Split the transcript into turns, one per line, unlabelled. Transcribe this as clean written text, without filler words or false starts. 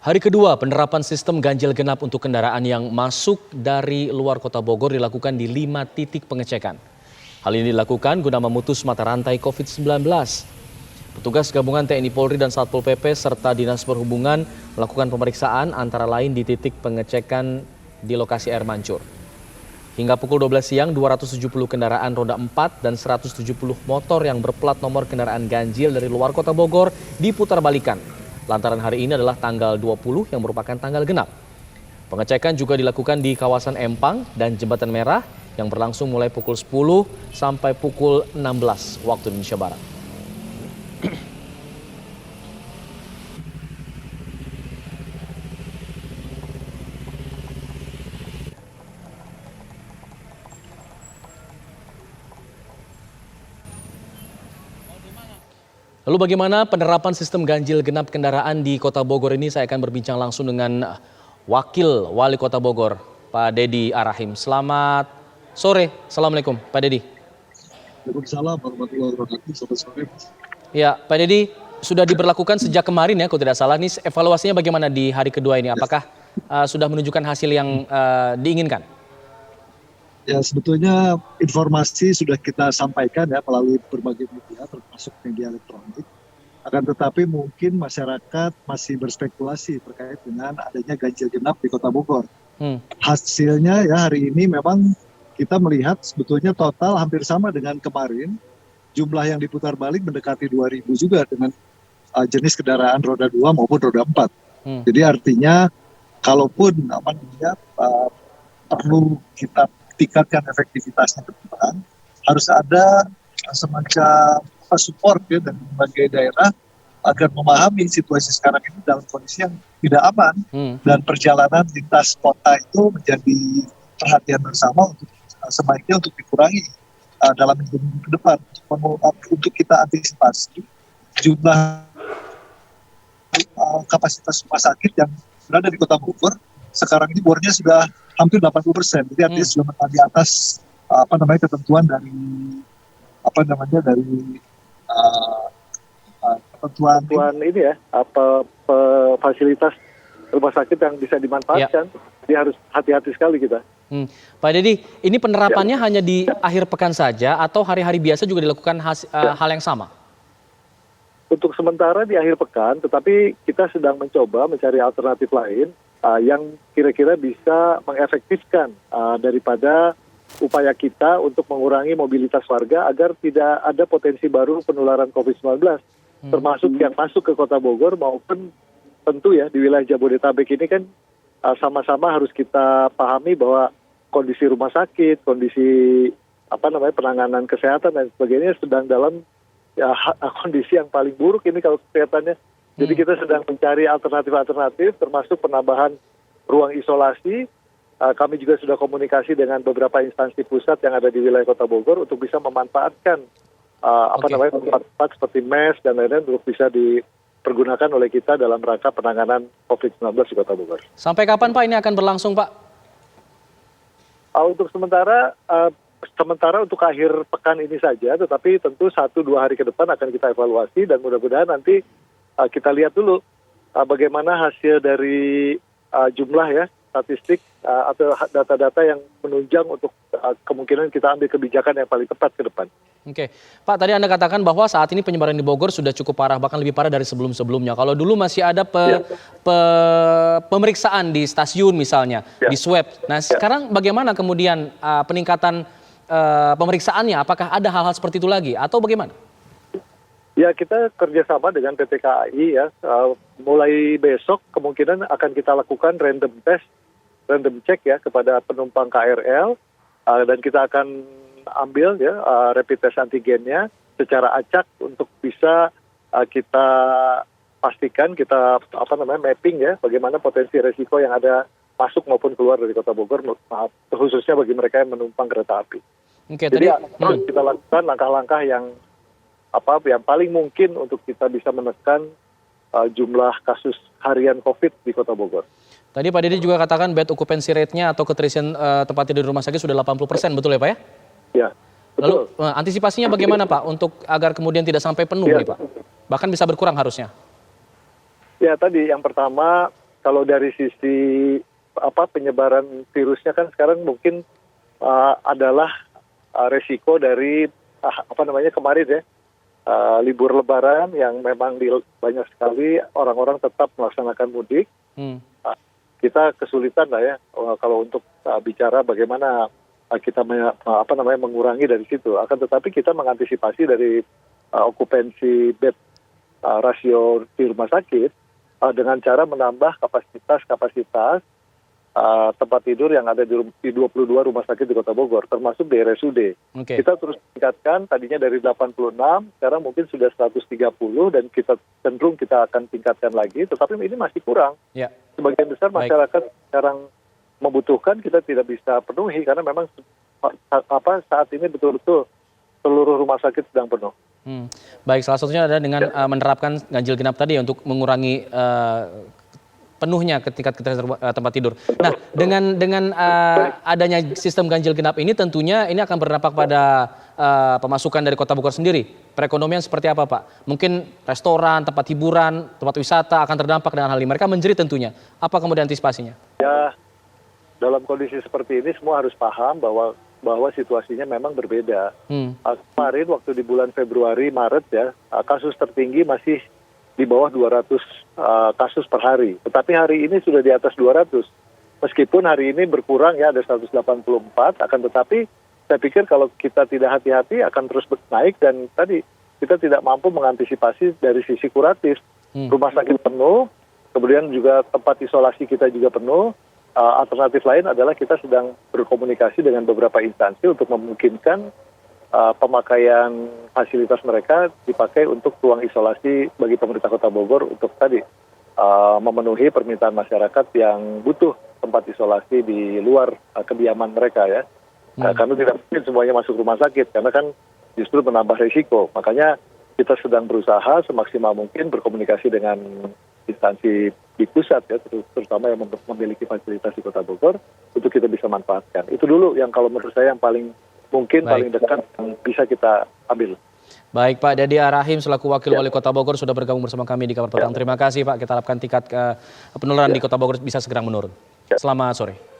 Hari kedua penerapan sistem ganjil genap untuk kendaraan yang masuk dari luar kota Bogor dilakukan di 5 titik pengecekan. Hal ini dilakukan guna memutus mata rantai COVID-19. Petugas gabungan TNI Polri dan Satpol PP serta Dinas Perhubungan melakukan pemeriksaan antara lain di titik pengecekan di lokasi air mancur. Hingga pukul 12 siang, 270 kendaraan roda 4 dan 170 motor yang berplat nomor kendaraan ganjil dari luar kota Bogor diputarbalikan. Lantaran hari ini adalah tanggal 20 yang merupakan tanggal genap. Pengecekan juga dilakukan di kawasan Empang dan Jembatan Merah yang berlangsung mulai pukul 10 sampai pukul 16 waktu Indonesia Barat. Lalu bagaimana penerapan sistem ganjil genap kendaraan di Kota Bogor ini? Saya akan berbincang langsung dengan Wakil Wali Kota Bogor, Pak Dedi Arahim. Selamat sore, Assalamualaikum Pak Dedi.
Waalaikumsalam warahmatullahi wabarakatuh. Selamat sore.
Ya, Pak Dedi, sudah diberlakukan sejak kemarin ya, kalau tidak salah. Nih, evaluasinya bagaimana di hari kedua ini? Apakah sudah menunjukkan hasil yang diinginkan?
Ya, sebetulnya informasi sudah kita sampaikan ya melalui berbagai media, termasuk media elektronik. Akan tetapi mungkin masyarakat masih berspekulasi terkait dengan adanya ganjil genap di Kota Bogor. Hasilnya ya hari ini memang kita melihat sebetulnya total hampir sama dengan kemarin. Jumlah yang diputar balik mendekati 2.000 juga dengan jenis kendaraan roda 2 maupun roda 4. Jadi artinya kalaupun perlu kita tingkatkan efektivitasnya ke depan, harus ada semacam support ya dari berbagai daerah agar memahami situasi sekarang ini dalam kondisi yang tidak aman dan perjalanan lintas kota itu menjadi perhatian bersama untuk sebaiknya untuk dikurangi dalam minggu ke depan untuk kita antisipasi jumlah kapasitas rumah sakit yang berada di Kota Bogor sekarang ini bornya sudah hampir 80%. Jadi artinya sudah di atas ketentuan dari ketentuan ini ya fasilitas rumah sakit yang bisa dimanfaatkan. Jadi harus hati-hati sekali kita.
Pak Dedi, ini penerapannya hanya di akhir pekan saja atau hari-hari biasa juga dilakukan hal yang sama?
Untuk sementara di akhir pekan, tetapi kita sedang mencoba mencari alternatif lain yang kira-kira bisa mengefektifkan daripada upaya kita untuk mengurangi mobilitas warga agar tidak ada potensi baru penularan COVID-19, termasuk yang masuk ke Kota Bogor maupun tentu ya di wilayah Jabodetabek ini kan sama-sama harus kita pahami bahwa kondisi rumah sakit, kondisi penanganan kesehatan dan sebagainya sedang dalam kondisi yang paling buruk ini kalau kelihatannya. Jadi kita sedang mencari alternatif-alternatif termasuk penambahan ruang isolasi. Kami juga sudah komunikasi dengan beberapa instansi pusat yang ada di wilayah Kota Bogor untuk bisa memanfaatkan tempat-tempat seperti MES dan lain-lain untuk bisa dipergunakan oleh kita dalam rangka penanganan COVID-19 di Kota Bogor.
Sampai kapan Pak ini akan berlangsung Pak?
Untuk sementara untuk akhir pekan ini saja, tetapi tentu 1-2 hari ke depan akan kita evaluasi dan mudah-mudahan nanti kita lihat dulu bagaimana hasil dari jumlah ya statistik atau data-data yang menunjang untuk kemungkinan kita ambil kebijakan yang paling tepat ke depan.
Oke, Pak, tadi Anda katakan bahwa saat ini penyebaran di Bogor sudah cukup parah, bahkan lebih parah dari sebelum-sebelumnya. Kalau dulu masih ada pemeriksaan di stasiun misalnya, di swab. Nah, sekarang bagaimana kemudian peningkatan pemeriksaannya? Apakah ada hal-hal seperti itu lagi atau bagaimana?
Ya, kita kerjasama dengan PT KAI ya. Mulai besok kemungkinan akan kita lakukan random check ya kepada penumpang KRL dan kita akan ambil ya rapid test antigennya secara acak untuk bisa kita pastikan kita mapping ya bagaimana potensi resiko yang ada masuk maupun keluar dari Kota Bogor, khususnya bagi mereka yang menumpang kereta api. Jadi harus kita lakukan langkah-langkah yang paling mungkin untuk kita bisa menekan jumlah kasus harian COVID di Kota Bogor.
Tadi Pak Dedi juga katakan bed occupancy rate-nya atau keterisian tempat tidur di rumah sakit sudah 80%, betul ya Pak ya?
Ya, betul.
Lalu antisipasinya bagaimana Pak untuk agar kemudian tidak sampai penuh nih Pak? Bahkan bisa berkurang harusnya.
Ya tadi yang pertama kalau dari sisi penyebaran virusnya kan sekarang mungkin adalah resiko dari kemarin ya, libur Lebaran yang memang banyak sekali orang-orang tetap melaksanakan mudik. Kita kesulitan lah ya kalau untuk bicara bagaimana kita mengurangi dari situ. Akan tetapi kita mengantisipasi dari okupansi bed rasio di rumah sakit dengan cara menambah kapasitas tempat tidur yang ada di 22 rumah sakit di Kota Bogor, termasuk di RSUD.
Oke.
Kita terus tingkatkan, tadinya dari 86, sekarang mungkin sudah 130, dan kita cenderung kita akan tingkatkan lagi, tetapi ini masih kurang.
Ya.
Sebagian besar masyarakat sekarang membutuhkan, kita tidak bisa penuhi, karena memang saat ini betul-betul seluruh rumah sakit sedang penuh.
Baik, salah satunya adalah dengan menerapkan ganjil genap tadi untuk mengurangi penuhnya ketika kita tempat tidur. Nah, dengan adanya sistem ganjil genap ini tentunya ini akan berdampak pada pemasukan dari Kota Bogor sendiri. Perekonomian seperti apa, Pak? Mungkin restoran, tempat hiburan, tempat wisata akan terdampak dengan hal ini. Mereka menjerit tentunya. Apa kemudian antisipasinya?
Ya, dalam kondisi seperti ini semua harus paham bahwa situasinya memang berbeda. Kemarin waktu di bulan Februari, Maret ya, kasus tertinggi masih di bawah 200 kasus per hari. Tetapi hari ini sudah di atas 200. Meskipun hari ini berkurang ya, ada 184, akan tetapi saya pikir kalau kita tidak hati-hati akan terus naik, dan tadi kita tidak mampu mengantisipasi dari sisi kuratif. Rumah sakit penuh, kemudian juga tempat isolasi kita juga penuh. Alternatif lain adalah kita sedang berkomunikasi dengan beberapa instansi untuk memungkinkan pemakaian fasilitas mereka dipakai untuk ruang isolasi bagi pemerintah Kota Bogor untuk tadi memenuhi permintaan masyarakat yang butuh tempat isolasi di luar kediaman mereka ya. Karena tidak mungkin semuanya masuk rumah sakit, karena kan justru menambah risiko. Makanya kita sedang berusaha semaksimal mungkin berkomunikasi dengan instansi di pusat ya, terutama yang memiliki fasilitas di Kota Bogor untuk kita bisa manfaatkan. Itu dulu yang kalau menurut saya yang paling mungkin paling dekat yang bisa kita ambil.
Baik, Pak Dedy Arahim selaku Wakil Wali Kota Bogor sudah bergabung bersama kami di Kabar Petang. Terima kasih, Pak. Kita harapkan tingkat penularan di Kota Bogor bisa segera menurun. Selamat sore.